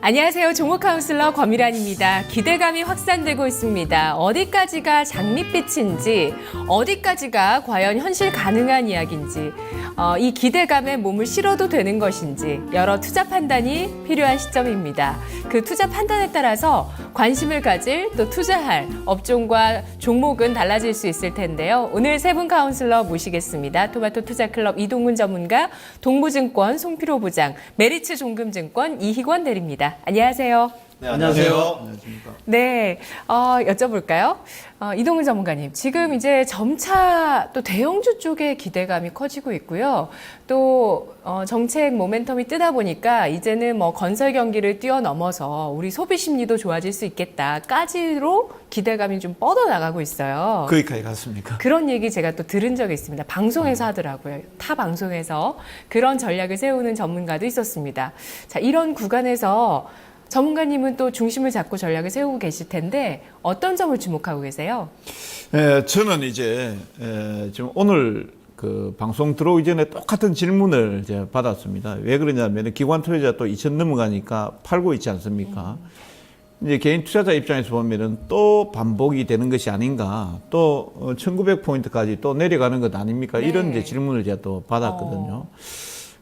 안녕하세요. 종목카운슬러 권미란입니다. 기대감이 확산되고 있습니다. 어디까지가 장밋빛인지, 어디까지가 과연 현실 가능한 이야기인지, 이 기대감에 몸을 실어도 되는 것인지 여러 투자 판단이 필요한 시점입니다. 그 투자 판단에 따라서 관심을 가질 또 투자할 업종과 종목은 달라질 수 있을 텐데요. 오늘 세 분 카운슬러 모시겠습니다. 토마토 투자클럽 이동근 전문가, 동부증권 송필호 부장, 메리츠 종금증권 이희권 대리입니다. 안녕하세요. 네, 안녕하세요. 안녕하십니까. 네, 여쭤볼까요? 이동근 전문가님, 지금 이제 점차 또 대형주 쪽에 기대감이 커지고 있고요. 또 정책 모멘텀이 뜨다 보니까 이제는 뭐 건설 경기를 뛰어넘어서 우리 소비 심리도 좋아질 수 있겠다까지로 기대감이 좀 뻗어나가고 있어요. 거기까지 갔습니까? 그런 얘기 제가 또 들은 적이 있습니다. 방송에서 하더라고요. 타 방송에서 그런 전략을 세우는 전문가도 있었습니다. 자, 이런 구간에서 전문가님은 또 중심을 잡고 전략을 세우고 계실 텐데 어떤 점을 주목하고 계세요? 저는 이제 지금 오늘 그 방송 들어오기 전에 똑같은 질문을 이제 받았습니다. 왜 그러냐면 기관 투자자 또 2천 넘어가니까 팔고 있지 않습니까? 이제 개인 투자자 입장에서 보면은 또 반복이 되는 것이 아닌가, 또 1900포인트까지 또 내려가는 것 아닙니까? 네. 이런 이제 질문을 제가 또 받았거든요.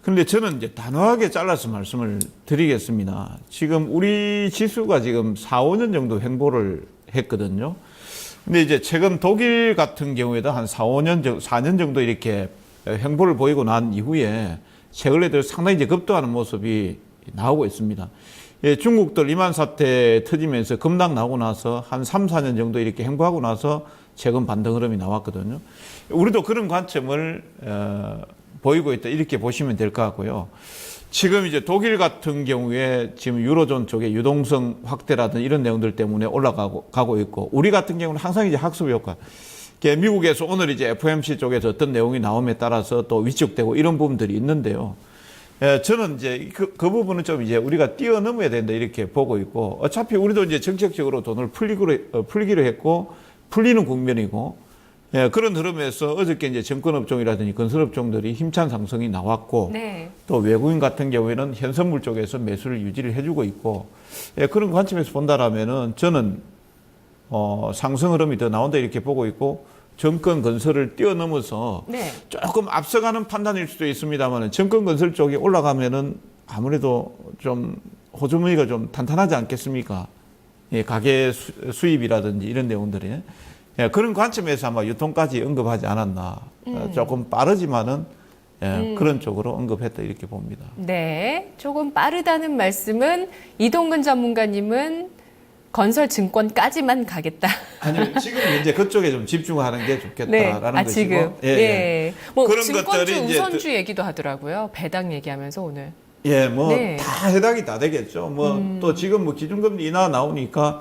그런데 저는 이제 단호하게 잘라서 말씀을 드리겠습니다. 지금 우리 지수가 지금 4, 5년 정도 횡보를 했거든요. 근데 이제 최근 독일 같은 경우에도 한 4년 정도 이렇게 횡보를 보이고 난 이후에 최근에 들어 상당히 이제 급등하는 모습이 나오고 있습니다. 예, 중국도 리만 사태 터지면서 급락 나오고 나서 한 3, 4년 정도 이렇게 횡보하고 나서 최근 반등 흐름이 나왔거든요. 우리도 그런 관점을 보이고 있다, 이렇게 보시면 될 것 같고요. 지금 이제 독일 같은 경우에 지금 유로존 쪽에 유동성 확대라든 이런 내용들 때문에 올라가고 있고, 우리 같은 경우는 항상 이제 학습 효과. 미국에서 오늘 이제 FOMC 쪽에서 어떤 내용이 나옴에 따라서 또 위축되고 이런 부분들이 있는데요. 저는 이제 그 부분은 좀 이제 우리가 뛰어넘어야 된다, 이렇게 보고 있고, 어차피 우리도 이제 정책적으로 돈을 풀기로 했고, 풀리는 국면이고, 그런 흐름에서 어저께 이제 증권업종이라든지 건설업종들이 힘찬 상승이 나왔고, 네. 또 외국인 같은 경우에는 현선물 쪽에서 매수를 유지를 해주고 있고, 그런 관점에서 본다라면은 저는 상승 흐름이 더 나온다, 이렇게 보고 있고, 정권 건설을 뛰어넘어서 네. 조금 앞서가는 판단일 수도 있습니다만, 정권 건설 쪽이 올라가면은 아무래도 좀 호주머니가 좀 탄탄하지 않겠습니까? 가계 수입이라든지 이런 내용들이. 그런 관점에서 아마 유통까지 언급하지 않았나. 조금 빠르지만은 그런 쪽으로 언급했다, 이렇게 봅니다. 네, 조금 빠르다는 말씀은 이동근 전문가님은 건설 증권까지만 가겠다. 아니, 지금 이제 그쪽에 좀 집중하는 게 좋겠다라는 네. 것이고. 지금. 예. 뭐 그런 증권주, 것들이 이제 우선주 얘기도 하더라고요. 배당 얘기하면서 오늘. 예, 뭐 네. 다 해당이 다 되겠죠. 뭐 또 지금 뭐 기준금리 인하 나오니까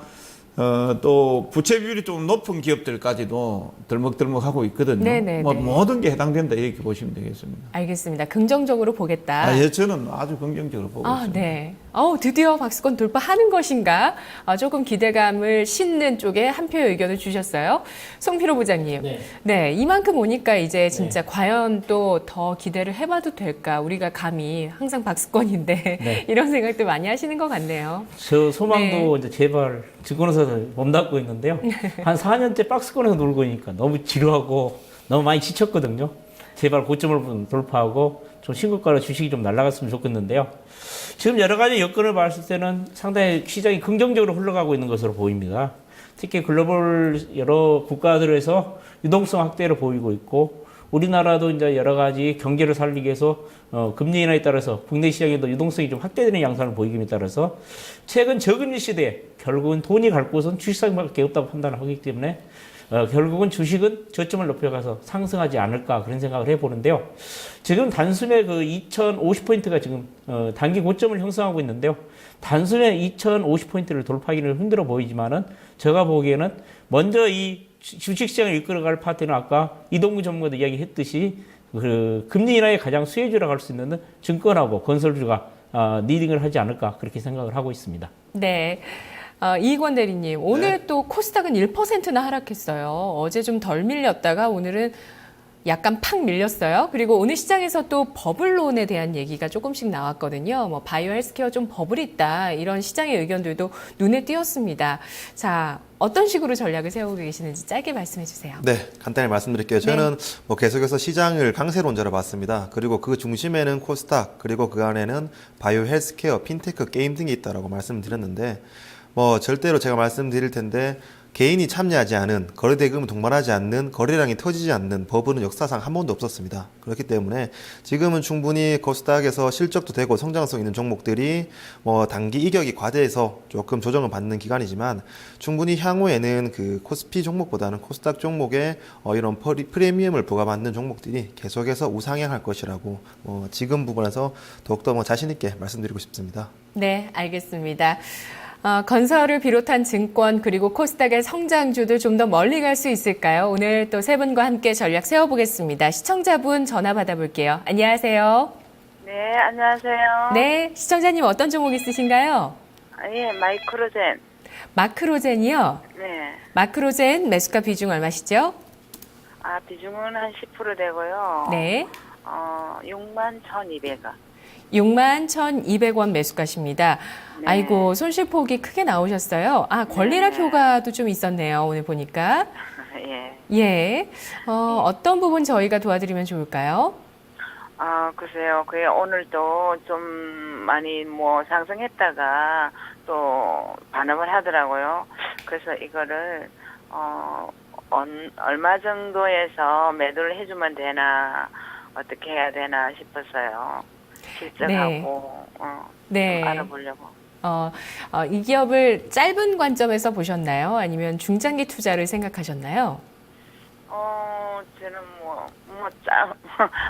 또 부채 비율이 좀 높은 기업들까지도 덜먹덜먹하고 있거든요. 네네네. 뭐 모든 게 해당된다, 이렇게 보시면 되겠습니다. 알겠습니다. 긍정적으로 보겠다. 예, 저는 아주 긍정적으로 보고 있습니다. 네. 드디어 박스권 돌파하는 것인가? 조금 기대감을 싣는 쪽에 한 표의 의견을 주셨어요. 송필호 부장님. 네. 이만큼 오니까 이제 진짜 과연 또 더 기대를 해봐도 될까? 우리가 감히 항상 박스권인데 이런 생각도 많이 하시는 것 같네요. 저 소망도 이제 제발 증권회사에서 몸담고 있는데요. 한 4년째 박스권에서 놀고 있으니까 너무 지루하고 너무 많이 지쳤거든요. 제발 고점을 돌파하고 좀 신고가로 주식이 좀 날아갔으면 좋겠는데요. 지금 여러 가지 여건을 봤을 때는 상당히 시장이 긍정적으로 흘러가고 있는 것으로 보입니다. 특히 글로벌 여러 국가들에서 유동성 확대를 보이고 있고, 우리나라도 이제 여러 가지 경제를 살리기 위해서 금리 인하에 따라서 국내 시장에도 유동성이 좀 확대되는 양상을 보이기에 따라서 최근 저금리 시대에 결국은 돈이 갈 곳은 주식시장밖에 없다고 판단을 하기 때문에 결국은 주식은 저점을 높여가서 상승하지 않을까, 그런 생각을 해보는데요. 지금 단숨에 그 2050포인트가 지금 단기 고점을 형성하고 있는데요. 단숨에 2050포인트를 돌파하기는 힘들어 보이지만은 제가 보기에는 먼저 이 주식시장을 이끌어갈 파트는 아까 이동구 전문가도 이야기했듯이 그 금리 인하에 가장 수혜주라고 할 수 있는 증권하고 건설주가 리딩을 하지 않을까, 그렇게 생각을 하고 있습니다. 네. 이희권 대리님, 오늘 또 코스닥은 1%나 하락했어요. 어제 좀 덜 밀렸다가 오늘은 약간 팍 밀렸어요. 그리고 오늘 시장에서 또 버블론에 대한 얘기가 조금씩 나왔거든요. 뭐 바이오 헬스케어 좀 버블이 있다. 이런 시장의 의견들도 눈에 띄었습니다. 자, 어떤 식으로 전략을 세우고 계시는지 짧게 말씀해 주세요. 네, 간단히 말씀드릴게요. 저는 뭐 계속해서 시장을 강세론자로 봤습니다. 그리고 그 중심에는 코스닥, 그리고 그 안에는 바이오 헬스케어, 핀테크, 게임 등이 있다라고 말씀드렸는데, 뭐 절대로 제가 말씀드릴 텐데 개인이 참여하지 않은, 거래 대금을 동반하지 않는, 거래량이 터지지 않는 버블은 역사상 한 번도 없었습니다. 그렇기 때문에 지금은 충분히 코스닥에서 실적도 되고 성장성 있는 종목들이 뭐 단기 이격이 과대해서 조금 조정을 받는 기간이지만, 충분히 향후에는 그 코스피 종목보다는 코스닥 종목에 이런 프리미엄을 부과받는 종목들이 계속해서 우상향할 것이라고 지금 부분에서 더욱더 자신 있게 말씀드리고 싶습니다. 네, 알겠습니다. 건설을 비롯한 증권 그리고 코스닥의 성장주도 좀 더 멀리 갈 수 있을까요? 오늘 또 세 분과 함께 전략 세워보겠습니다. 시청자분 전화 받아볼게요. 안녕하세요. 네, 안녕하세요. 네, 시청자님 어떤 종목 있으신가요? 예, 마이크로젠. 마크로젠이요. 네. 마크로젠 매수가 비중 얼마시죠? 비중은 한 10% 되고요. 네. 61,200원. 61,200원 매수가십니다. 네. 아이고, 손실폭이 크게 나오셨어요. 권리락 네. 효과도 좀 있었네요. 오늘 보니까. 예. 예. 어떤 부분 저희가 도와드리면 좋을까요? 글쎄요. 그게 오늘도 좀 많이 상승했다가 또 반응을 하더라고요. 그래서 이거를, 얼마 정도에서 매도를 해주면 되나, 어떻게 해야 되나 싶었어요. 실적하고, 네. 좀 알아보려고. 이 기업을 짧은 관점에서 보셨나요? 아니면 중장기 투자를 생각하셨나요? 저는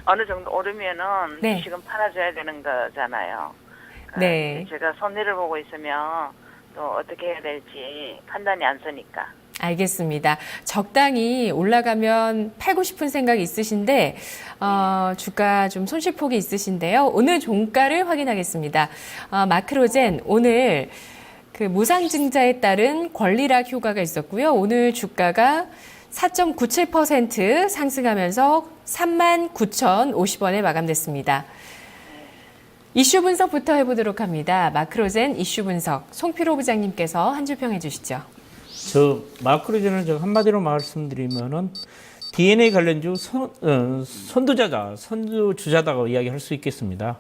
어느 정도 오르면은 네. 지금 팔아줘야 되는 거잖아요. 그러니까 네. 제가 손해를 보고 있으면 또 어떻게 해야 될지 판단이 안 서니까. 알겠습니다. 적당히 올라가면 팔고 싶은 생각이 있으신데 주가 좀 손실폭이 있으신데요. 오늘 종가를 확인하겠습니다. 마크로젠 오늘 그 무상증자에 따른 권리락 효과가 있었고요. 오늘 주가가 4.97% 상승하면서 39,050원에 마감됐습니다. 이슈 분석부터 해보도록 합니다. 마크로젠 이슈 분석 송필호 부장님께서 한 줄 평해 주시죠. 저 마크로젠을 제가 한마디로 말씀드리면은 DNA 관련주 선두주자다고 이야기할 수 있겠습니다.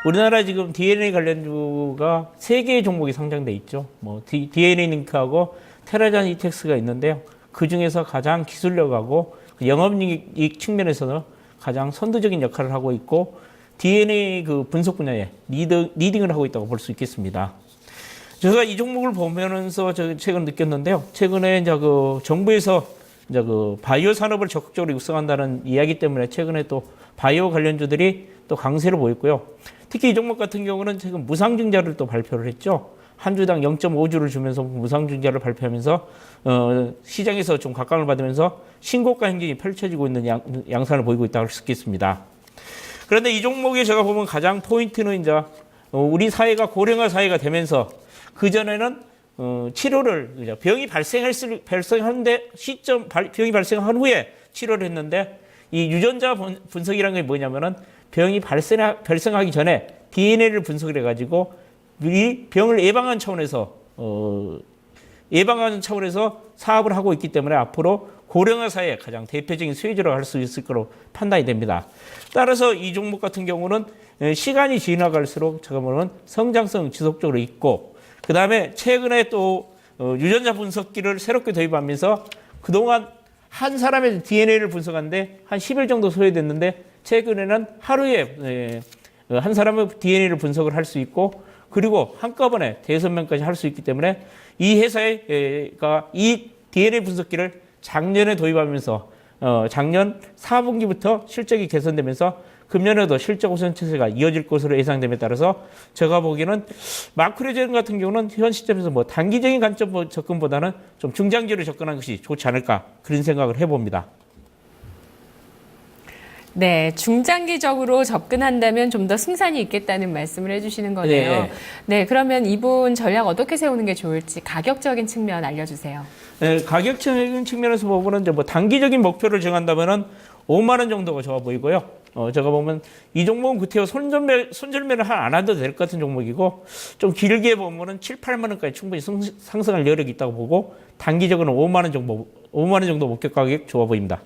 우리나라 지금 DNA 관련주가 3개의 종목이 상장돼 있죠. DNA 링크하고 테라전 이텍스가 있는데요. 그 중에서 가장 기술력하고 영업이익 측면에서는 가장 선두적인 역할을 하고 있고 DNA 그 분석 분야에 리딩을 하고 있다고 볼 수 있겠습니다. 제가 이 종목을 보면서 최근 느꼈는데요. 최근에 이제 그 정부에서 이제 그 바이오 산업을 적극적으로 육성한다는 이야기 때문에 최근에 또 바이오 관련주들이 또 강세를 보였고요. 특히 이 종목 같은 경우는 지금 무상증자를 또 발표를 했죠. 한 주당 0.5주를 주면서 무상증자를 발표하면서 시장에서 좀 각광을 받으면서 신고가 행진이 펼쳐지고 있는 양상을 보이고 있다고 할 수 있겠습니다. 그런데 이 종목에 제가 보면 가장 포인트는 이제 우리 사회가 고령화 사회가 되면서 그 전에는 치료를 병이 발생하는데 병이 발생한 후에 치료를 했는데 이 유전자 분석이라는 게 뭐냐면은 병이 발생하기 전에 DNA를 분석을 해가지고 이 병을 예방하는 차원에서 사업을 하고 있기 때문에 앞으로 고령화 사회의 가장 대표적인 수혜주라고 할 수 있을 거로 판단이 됩니다. 따라서 이 종목 같은 경우는 시간이 지나갈수록 제가 보면 성장성 지속적으로 있고 그 다음에 최근에 또 유전자 분석기를 새롭게 도입하면서 그동안 한 사람의 DNA를 분석하는데 한 10일 정도 소요됐는데 최근에는 하루에 한 사람의 DNA를 분석을 할 수 있고 그리고 한꺼번에 대여섯 명까지 할 수 있기 때문에 이 회사가 이 DNA 분석기를 작년에 도입하면서 작년 4분기부터 실적이 개선되면서 금년에도 실적 우선 추세가 이어질 것으로 예상됨에 따라서 제가 보기에는 마크로젠 같은 경우는 현 시점에서 단기적인 관점 접근보다는 좀 중장기로 접근하는 것이 좋지 않을까 그런 생각을 해봅니다. 네, 중장기적으로 접근한다면 좀 더 승산이 있겠다는 말씀을 해주시는 거네요. 네. 네, 그러면 이분 전략 어떻게 세우는 게 좋을지 가격적인 측면 알려주세요. 네, 가격적인 측면에서 보면 이제 단기적인 목표를 정한다면은 5만 원 정도가 좋아 보이고요. 제가 보면 이 종목은 구태여 손절매를 안 해도 될 것 같은 종목이고 좀 길게 보면은 7, 8만 원까지 충분히 상승할 여력이 있다고 보고 단기적으로는 5만 원 정도 목표 가격 좋아 보입니다.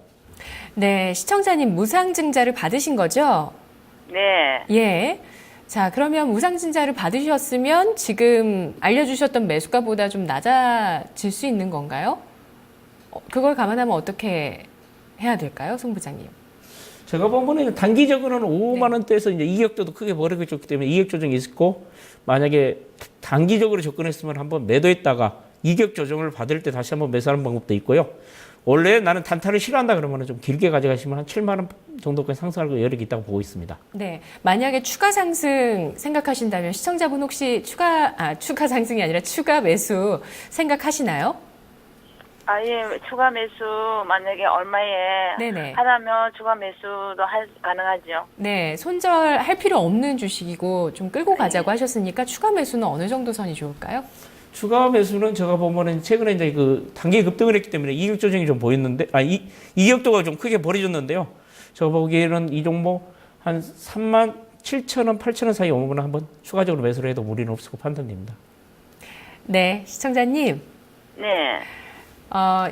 네, 시청자님 무상증자를 받으신 거죠? 네. 예. 자, 그러면 무상증자를 받으셨으면 지금 알려주셨던 매수가보다 좀 낮아질 수 있는 건가요? 그걸 감안하면 어떻게 해야 될까요, 송 부장님? 제가 보면은 단기적으로는 5만 원대에서 이제 이격도도 크게 벌어졌기 때문에 이격 조정이 있고 만약에 단기적으로 접근했으면 한번 매도했다가 이격 조정을 받을 때 다시 한번 매수하는 방법도 있고요. 원래 나는 단타를 싫어한다 그러면 좀 길게 가져가시면 한 7만 원 정도까지 상승할 여력이 있다고 보고 있습니다. 네. 만약에 추가 상승 생각하신다면 시청자분 혹시 추가 상승이 아니라 추가 매수 생각하시나요? 아예 추가 매수 만약에 얼마에 네네. 하라면 추가 매수도 가능하죠. 네. 손절할 필요 없는 주식이고 좀 끌고 가자고 하셨으니까 추가 매수는 어느 정도 선이 좋을까요? 추가 매수는 제가 보면은 최근에 이제 그 단기 급등을 했기 때문에 이격 조정이 좀 보였는데, 이격도가 좀 크게 벌어졌는데요. 제가 보기에는 이 종목 한 3만 7천 원, 8천 원 사이 오면 한번 추가적으로 매수를 해도 무리는 없을 것 판단됩니다. 네. 시청자님, 네.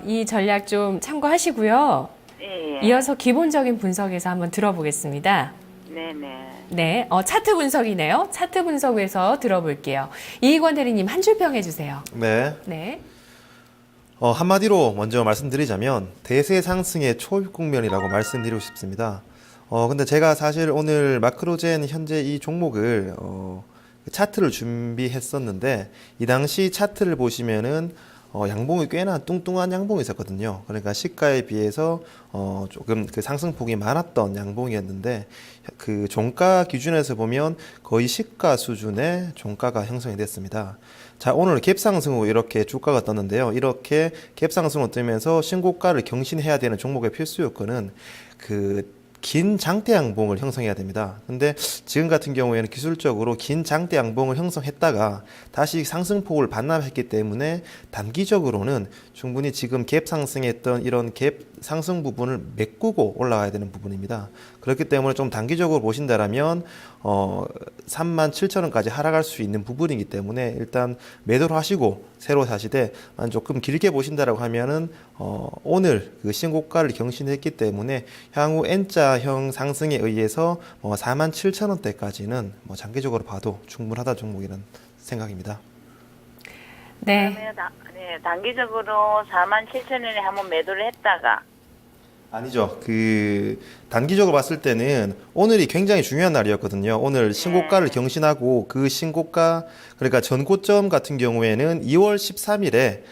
이 전략 좀 참고하시고요. 예. 이어서 기본적인 분석에서 한번 들어보겠습니다. 네네. 네, 차트 분석이네요. 차트 분석에서 들어볼게요. 이익원 대리님 한 줄 평 해주세요. 네. 네. 한마디로 먼저 말씀드리자면 대세 상승의 초입 국면이라고 말씀드리고 싶습니다. 근데 제가 사실 오늘 마크로젠 현재 이 종목을 차트를 준비했었는데 이 당시 차트를 보시면은 양봉이 꽤나 뚱뚱한 양봉이 있었거든요. 그러니까 시가에 비해서 조금 그 상승폭이 많았던 양봉이었는데 그 종가 기준에서 보면 거의 시가 수준의 종가가 형성이 됐습니다. 자, 오늘 갭상승으로 이렇게 주가가 떴는데요. 이렇게 갭상승으로 뜨면서 신고가를 경신해야 되는 종목의 필수 요건은 긴 장대 양봉을 형성해야 됩니다. 근데 지금 같은 경우에는 기술적으로 긴 장대 양봉을 형성했다가 다시 상승폭을 반납했기 때문에 단기적으로는 충분히 지금 갭 상승했던 이런 갭 상승 부분을 메꾸고 올라가야 되는 부분입니다. 그렇기 때문에 좀 단기적으로 보신다라면 37,000원까지 하락할 수 있는 부분이기 때문에 일단 매도를 하시고 새로 사시되 조금 길게 보신다라고 하면은 오늘 그 신고가를 경신했기 때문에 향후 N자형 상승에 의해서 47,000원대까지는 장기적으로 봐도 충분하다 종목이라는 생각입니다. 네. 그러면 단기적으로 47,000원에 한번 매도를 했다가 아니죠. 단기적으로 봤을 때는 오늘이 굉장히 중요한 날이었거든요. 오늘 신고가를 경신하고 그 신고가, 그러니까 전고점 같은 경우에는 2월 13일에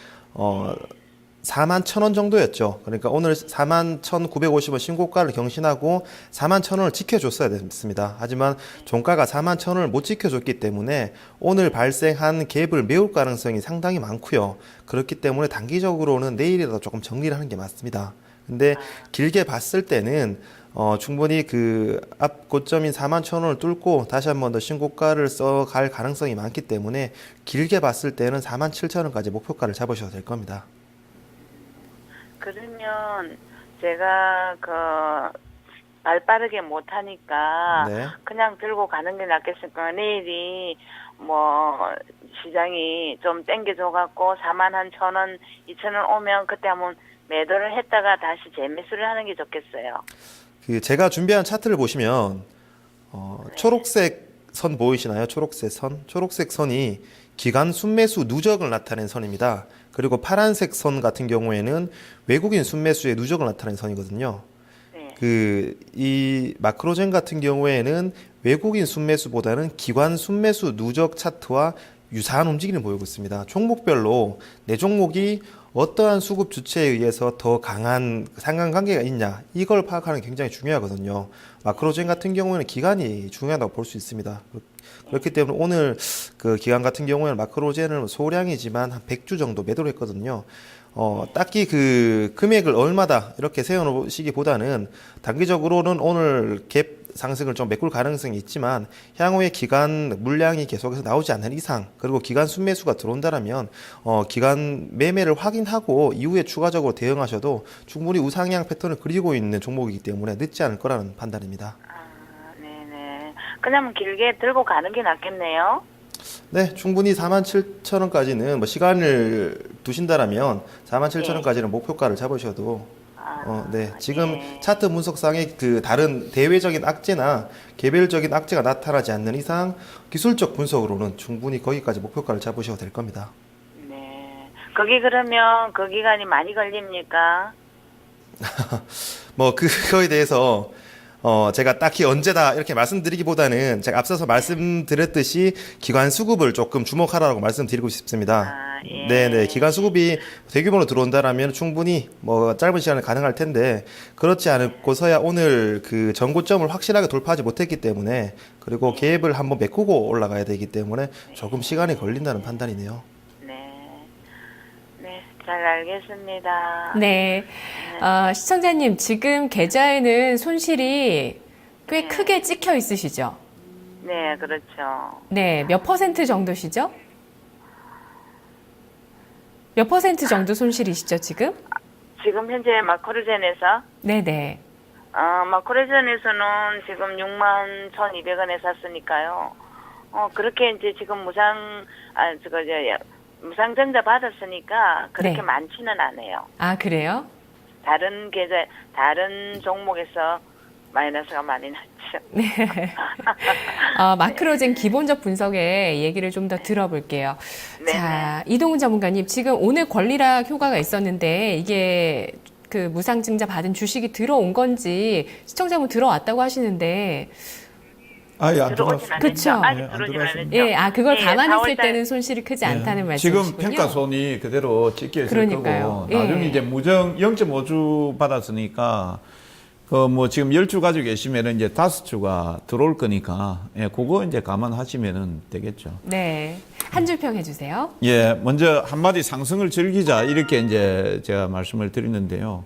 41,000원 정도였죠. 그러니까 오늘 41,950원 신고가를 경신하고 41,000원을 지켜줬어야 됐습니다. 하지만 종가가 41,000원을 못 지켜줬기 때문에 오늘 발생한 갭을 메울 가능성이 상당히 많고요. 그렇기 때문에 단기적으로는 내일이라도 조금 정리를 하는 게 맞습니다. 근데 길게 봤을 때는 충분히 그 앞 고점인 41,000원을 뚫고 다시 한 번 더 신고가를 써갈 가능성이 많기 때문에 길게 봤을 때는 47,000원까지 목표가를 잡으셔도 될 겁니다. 그러면 제가 말 빠르게 못 하니까 네. 그냥 들고 가는 게 낫겠습니까? 내일이 시장이 좀 땡겨줘 갖고 41,000원, 2,000원 오면 그때 한번 매도를 했다가 다시 재매수를 하는 게 좋겠어요. 제가 준비한 차트를 보시면 초록색 선 보이시나요? 초록색 선. 초록색 선이 기관 순매수 누적을 나타낸 선입니다. 그리고 파란색 선 같은 경우에는 외국인 순매수의 누적을 나타낸 선이거든요. 네. 이 마크로젠 같은 경우에는 외국인 순매수보다는 기관 순매수 누적 차트와 유사한 움직임을 보이고 있습니다. 종목별로 내 종목이 어떠한 수급 주체에 의해서 더 강한 상관관계가 있냐, 이걸 파악하는 게 굉장히 중요하거든요. 마크로젠 같은 경우에는 기간이 중요하다고 볼 수 있습니다. 그렇기 때문에 오늘 그 기간 같은 경우에는 마크로젠은 소량이지만 한 100주 정도 매도를 했거든요. 딱히 그 금액을 얼마다 이렇게 세워놓으시기보다는 단기적으로는 오늘 갭 상승을 좀 메꿀 가능성이 있지만 향후에 기간 물량이 계속해서 나오지 않는 이상 그리고 기간 순매수가 들어온다라면 기간 매매를 확인하고 이후에 추가적으로 대응하셔도 충분히 우상향 패턴을 그리고 있는 종목이기 때문에 늦지 않을 거라는 판단입니다. 네네. 그냥 길게 들고 가는 게 낫겠네요. 네, 충분히 47,000원까지는 뭐 시간을 두신다라면 47,000원까지는 목표가를 잡으셔도 네, 지금 네. 차트 분석상의 그 다른 대외적인 악재나 개별적인 악재가 나타나지 않는 이상 기술적 분석으로는 충분히 거기까지 목표가를 잡으셔도 될 겁니다. 네. 거기 그러면 그 기간이 많이 걸립니까? 뭐 그거에 대해서 제가 딱히 언제다 이렇게 말씀드리기보다는 제가 앞서서 말씀드렸듯이 기관 수급을 조금 주목하라고 말씀드리고 싶습니다. 예. 네네, 기관 수급이 대규모로 들어온다라면 충분히 뭐 짧은 시간에 가능할 텐데 그렇지 않고서야 오늘 그 전고점을 확실하게 돌파하지 못했기 때문에 그리고 갭을 한번 메꾸고 올라가야 되기 때문에 조금 시간이 걸린다는 판단이네요. 네, 잘 알겠습니다. 네. 시청자님, 지금 계좌에는 손실이 꽤 크게 찍혀 있으시죠? 네, 그렇죠. 네. 몇 퍼센트 정도시죠? 몇 퍼센트 정도 손실이시죠, 지금? 지금 현재 마크로젠에서 네네. 마크로젠에서는 지금 61,200원에 샀으니까요. 그렇게 이제 지금 무상증자 받았으니까 그렇게 네. 많지는 않아요. 아, 그래요? 다른 계좌, 다른 종목에서 마이너스가 많이 났죠. 네. 마크로젠 기본적 분석에 얘기를 좀 더 들어볼게요. 네. 자, 이동훈 전문가님, 지금 오늘 권리락 효과가 있었는데 이게 그 무상증자 받은 주식이 들어온 건지 시청자분 들어왔다고 하시는데 아예 안 들어오진 들어갔습니다. 않았죠. 그쵸. 아직 네, 안 들어오진 들어왔습니다. 않았죠. 예, 그걸 예, 감안했을 4월달 때는 손실이 크지 않다는 지금 말씀이시군요. 평가손이 그대로 찍혀 있을 그러니까요. 거고 예. 나중에 이제 무정 0.5주 받았으니까 그 뭐 지금 10주 가지고 계시면은 이제 5주가 들어올 거니까 예, 그거 이제 감안하시면은 되겠죠. 네. 한 줄 평 해주세요. 예, 먼저 한마디 상승을 즐기자 이렇게 이제 제가 말씀을 드리는데요.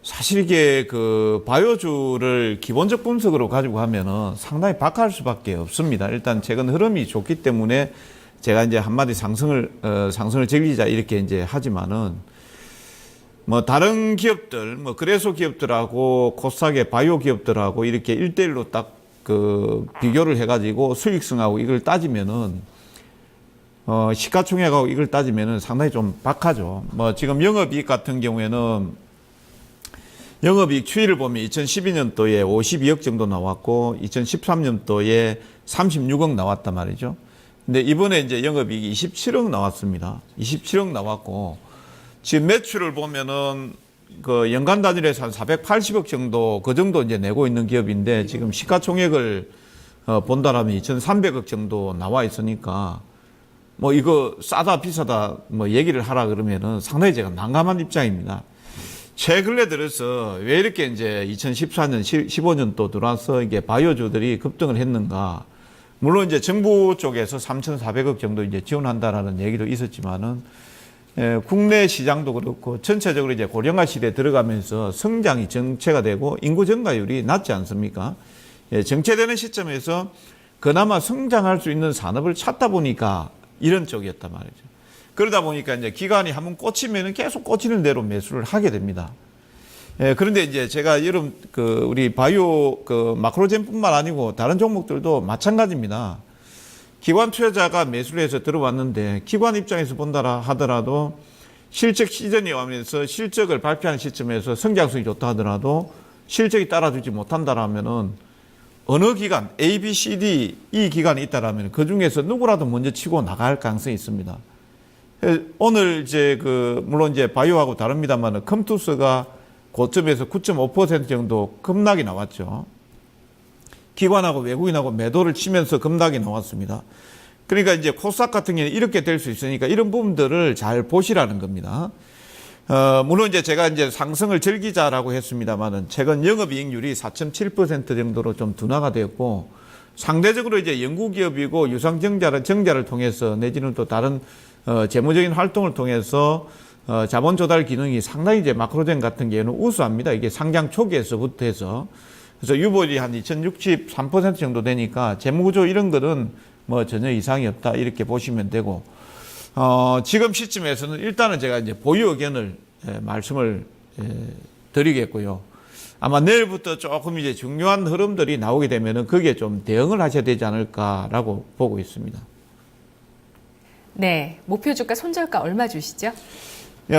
사실 이게 그 바이오주를 기본적 분석으로 가지고 하면은 상당히 박할 수밖에 없습니다. 일단 최근 흐름이 좋기 때문에 제가 이제 한마디 상승을 즐기자 이렇게 이제 하지만은 뭐 다른 기업들, 뭐 거래소 기업들하고 코스닥의 바이오 기업들하고 이렇게 1대1로 딱 그 비교를 해가지고 수익성하고 이걸 따지면은 시가총액하고 이걸 따지면은 상당히 좀 박하죠. 뭐 지금 영업이익 같은 경우에는 영업이익 추이를 보면 2012년도에 52억 정도 나왔고 2013년도에 36억 나왔단 말이죠. 근데 이번에 이제 영업이익이 27억 나왔습니다. 27억 나왔고 지금 매출을 보면은 그 연간 단위에서 한 480억 정도 그 정도 이제 내고 있는 기업인데 지금 시가총액을 본다라면 2,300억 정도 나와 있으니까 뭐 이거 싸다 비싸다 뭐 얘기를 하라 그러면은 상당히 제가 난감한 입장입니다. 최근에 들어서 왜 이렇게 이제 2014년, 15년도 들어와서 이게 바이오주들이 급등을 했는가. 물론 이제 정부 쪽에서 3,400억 정도 이제 지원한다라는 얘기도 있었지만은, 국내 시장도 그렇고 전체적으로 이제 고령화 시대에 들어가면서 성장이 정체가 되고 인구 증가율이 낮지 않습니까? 정체되는 시점에서 그나마 성장할 수 있는 산업을 찾다 보니까 이런 쪽이었단 말이죠. 그러다 보니까 이제 기간이 한번 꽂히면은 계속 꽂히는 대로 매수를 하게 됩니다. 그런데 이제 제가 여름 우리 바이오 마크로젠뿐만 아니고 다른 종목들도 마찬가지입니다. 기관 투자자가 매수를 해서 들어왔는데 기관 입장에서 본다 하더라도 실적 시즌이 오면서 실적을 발표하는 시점에서 성장성이 좋다 하더라도 실적이 따라주지 못한다라면은 어느 기관 A, B, C, D 이 기관이 있다라면 그 중에서 누구라도 먼저 치고 나갈 가능성이 있습니다. 오늘 이제 물론 이제 바이오하고 다릅니다만 컴투스가 고점에서 9.5% 정도 급락이 나왔죠. 기관하고 외국인하고 매도를 치면서 급락이 나왔습니다. 그러니까 이제 코스닥 같은 경우는 이렇게 될 수 있으니까 이런 부분들을 잘 보시라는 겁니다. 물론 이제 제가 이제 상승을 즐기자라고 했습니다만은 최근 영업이익률이 4.7% 정도로 좀 둔화가 되었고 상대적으로 이제 연구기업이고 유상증자를 통해서 내지는 또 다른 재무적인 활동을 통해서 자본 조달 기능이 상당히 이제 마크로젠 같은 경우는 우수합니다. 이게 상장 초기에서부터 해서 그래서 유보율이 한 2063% 정도 되니까 재무구조 이런 거는 뭐 전혀 이상이 없다 이렇게 보시면 되고, 지금 시점에서는 일단은 제가 이제 보유 의견을 말씀을 드리겠고요. 아마 내일부터 조금 이제 중요한 흐름들이 나오게 되면은 거기에 좀 대응을 하셔야 되지 않을까라고 보고 있습니다. 네, 목표 주가 손절가 얼마 주시죠?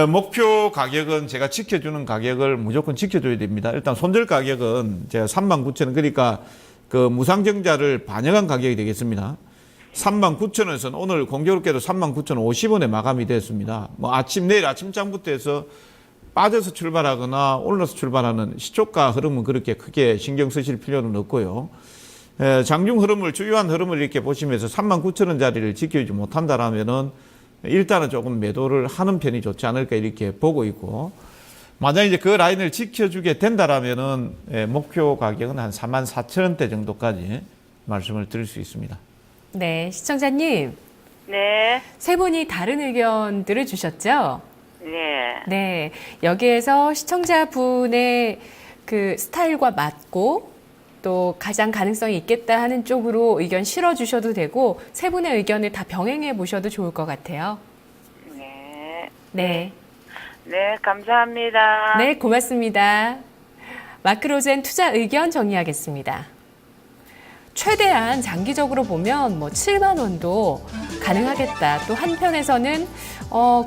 목표 가격은 제가 지켜주는 가격을 무조건 지켜줘야 됩니다. 일단 손절 가격은 제가 39,000원, 그러니까 그 무상증자를 반영한 가격이 되겠습니다. 39,000원에서는 오늘 공교롭게도 39,050원에 마감이 됐습니다. 뭐 내일 아침장부터 해서 빠져서 출발하거나 올라서 출발하는 시초가 흐름은 그렇게 크게 신경 쓰실 필요는 없고요. 장중 흐름을, 주요한 흐름을 이렇게 보시면서 39,000원짜리를 지켜주지 못한다라면은 일단은 조금 매도를 하는 편이 좋지 않을까 이렇게 보고 있고, 만약 이제 그 라인을 지켜주게 된다라면은 목표 가격은 한 44,000원대 정도까지 말씀을 드릴 수 있습니다. 네, 시청자님. 네, 세 분이 다른 의견들을 주셨죠? 네, 네, 여기에서 시청자분의 그 스타일과 맞고 또 가장 가능성이 있겠다 하는 쪽으로 의견 실어 주셔도 되고, 세 분의 의견을 다 병행해 보셔도 좋을 것 같아요. 네, 네. 네, 감사합니다. 네, 고맙습니다. 마크로젠 투자 의견 정리하겠습니다. 최대한 장기적으로 보면 뭐 7만 원도 가능하겠다. 또 한편에서는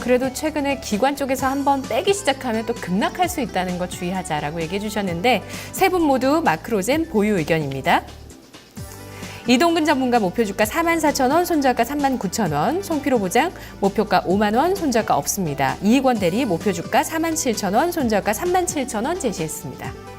그래도 최근에 기관 쪽에서 한번 빼기 시작하면 또 급락할 수 있다는 거 주의하자라고 얘기해 주셨는데, 세 분 모두 마크로젠 보유 의견입니다. 이동근 전문가 목표 주가 44,000원, 손절가 39,000원, 송피로 보장 목표가 5만 원, 손절가 없습니다. 이익원 대리 목표 주가 47,000원, 손절가 37,000원 제시했습니다.